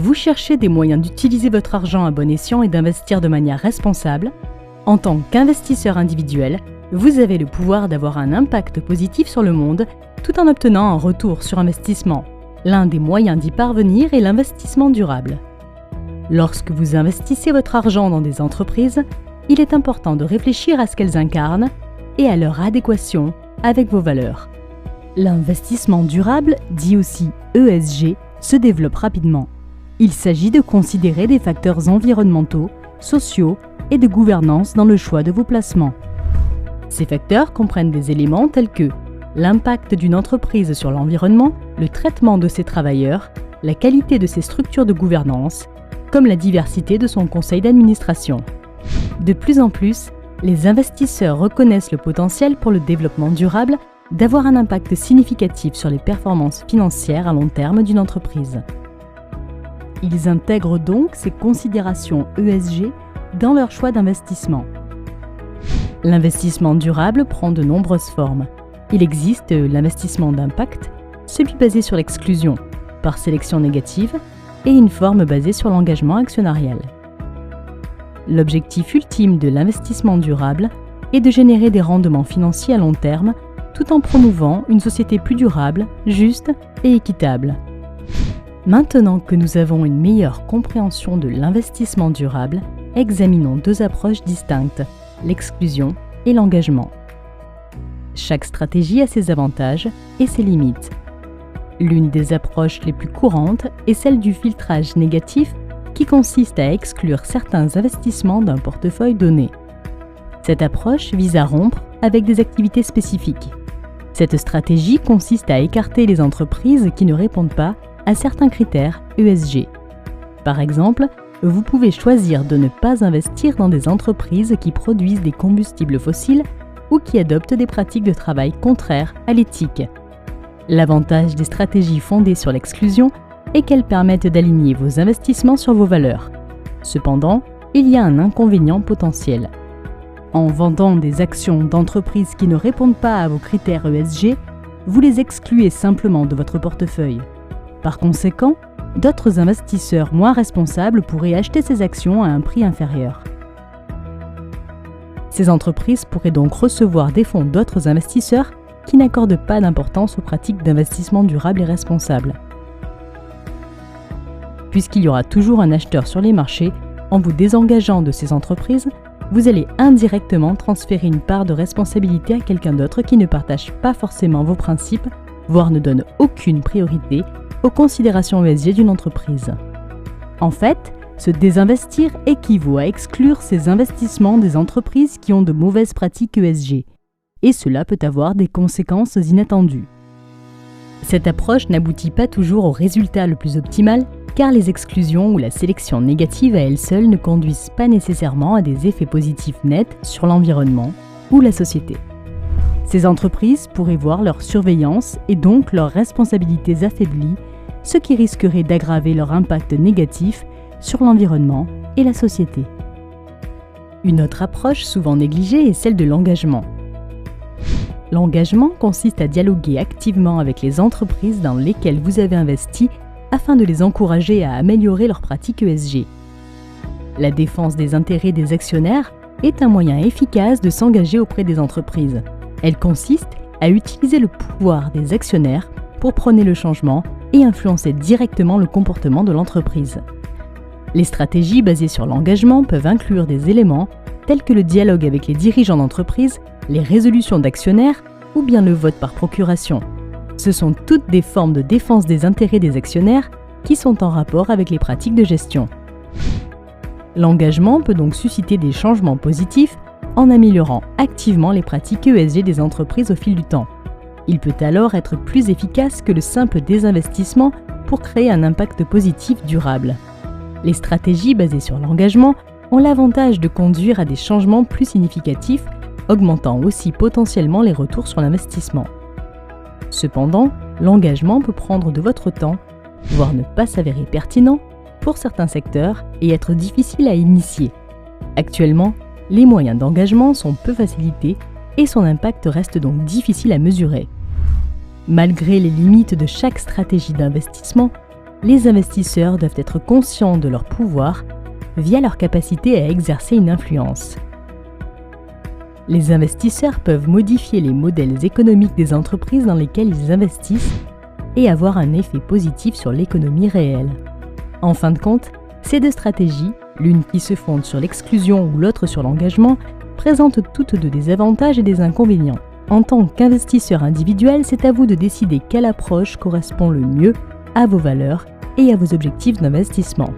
Vous cherchez des moyens d'utiliser votre argent à bon escient et d'investir de manière responsable? En tant qu'investisseur individuel, vous avez le pouvoir d'avoir un impact positif sur le monde tout en obtenant un retour sur investissement. L'un des moyens d'y parvenir est l'investissement durable. Lorsque vous investissez votre argent dans des entreprises, il est important de réfléchir à ce qu'elles incarnent et à leur adéquation avec vos valeurs. L'investissement durable, dit aussi ESG, se développe rapidement. Il s'agit de considérer des facteurs environnementaux, sociaux et de gouvernance dans le choix de vos placements. Ces facteurs comprennent des éléments tels que l'impact d'une entreprise sur l'environnement, le traitement de ses travailleurs, la qualité de ses structures de gouvernance, comme la diversité de son conseil d'administration. De plus en plus, les investisseurs reconnaissent le potentiel pour le développement durable d'avoir un impact significatif sur les performances financières à long terme d'une entreprise. Ils intègrent donc ces considérations ESG dans leur choix d'investissement. L'investissement durable prend de nombreuses formes. Il existe l'investissement d'impact, celui basé sur l'exclusion, par sélection négative, et une forme basée sur l'engagement actionnarial. L'objectif ultime de l'investissement durable est de générer des rendements financiers à long terme tout en promouvant une société plus durable, juste et équitable. Maintenant que nous avons une meilleure compréhension de l'investissement durable, examinons deux approches distinctes, l'exclusion et l'engagement. Chaque stratégie a ses avantages et ses limites. L'une des approches les plus courantes est celle du filtrage négatif qui consiste à exclure certains investissements d'un portefeuille donné. Cette approche vise à rompre avec des activités spécifiques. Cette stratégie consiste à écarter les entreprises qui ne répondent pas à certains critères ESG. Par exemple, vous pouvez choisir de ne pas investir dans des entreprises qui produisent des combustibles fossiles ou qui adoptent des pratiques de travail contraires à l'éthique. L'avantage des stratégies fondées sur l'exclusion est qu'elles permettent d'aligner vos investissements sur vos valeurs. Cependant, il y a un inconvénient potentiel. En vendant des actions d'entreprises qui ne répondent pas à vos critères ESG, vous les excluez simplement de votre portefeuille. Par conséquent, d'autres investisseurs moins responsables pourraient acheter ces actions à un prix inférieur. Ces entreprises pourraient donc recevoir des fonds d'autres investisseurs qui n'accordent pas d'importance aux pratiques d'investissement durable et responsable. Puisqu'il y aura toujours un acheteur sur les marchés, en vous désengageant de ces entreprises, vous allez indirectement transférer une part de responsabilité à quelqu'un d'autre qui ne partage pas forcément vos principes, voire ne donne aucune priorité aux considérations ESG d'une entreprise. En fait, se désinvestir équivaut à exclure ces investissements des entreprises qui ont de mauvaises pratiques ESG, et cela peut avoir des conséquences inattendues. Cette approche n'aboutit pas toujours au résultat le plus optimal, car les exclusions ou la sélection négative à elles seules ne conduisent pas nécessairement à des effets positifs nets sur l'environnement ou la société. Ces entreprises pourraient voir leur surveillance et donc leurs responsabilités affaiblies, ce qui risquerait d'aggraver leur impact négatif sur l'environnement et la société. Une autre approche souvent négligée est celle de l'engagement. L'engagement consiste à dialoguer activement avec les entreprises dans lesquelles vous avez investi afin de les encourager à améliorer leurs pratiques ESG. La défense des intérêts des actionnaires est un moyen efficace de s'engager auprès des entreprises. Elle consiste à utiliser le pouvoir des actionnaires pour prôner le changement et influencer directement le comportement de l'entreprise. Les stratégies basées sur l'engagement peuvent inclure des éléments tels que le dialogue avec les dirigeants d'entreprise, les résolutions d'actionnaires ou bien le vote par procuration. Ce sont toutes des formes de défense des intérêts des actionnaires qui sont en rapport avec les pratiques de gestion. L'engagement peut donc susciter des changements positifs en améliorant activement les pratiques ESG des entreprises au fil du temps. Il peut alors être plus efficace que le simple désinvestissement pour créer un impact positif durable. Les stratégies basées sur l'engagement ont l'avantage de conduire à des changements plus significatifs, augmentant aussi potentiellement les retours sur l'investissement. Cependant, l'engagement peut prendre de votre temps, voire ne pas s'avérer pertinent pour certains secteurs et être difficile à initier. Actuellement, les moyens d'engagement sont peu facilités et son impact reste donc difficile à mesurer. Malgré les limites de chaque stratégie d'investissement, les investisseurs doivent être conscients de leur pouvoir via leur capacité à exercer une influence. Les investisseurs peuvent modifier les modèles économiques des entreprises dans lesquelles ils investissent et avoir un effet positif sur l'économie réelle. En fin de compte, ces deux stratégies, l'une qui se fonde sur l'exclusion ou l'autre sur l'engagement, présentent toutes deux des avantages et des inconvénients. En tant qu'investisseur individuel, c'est à vous de décider quelle approche correspond le mieux à vos valeurs et à vos objectifs d'investissement.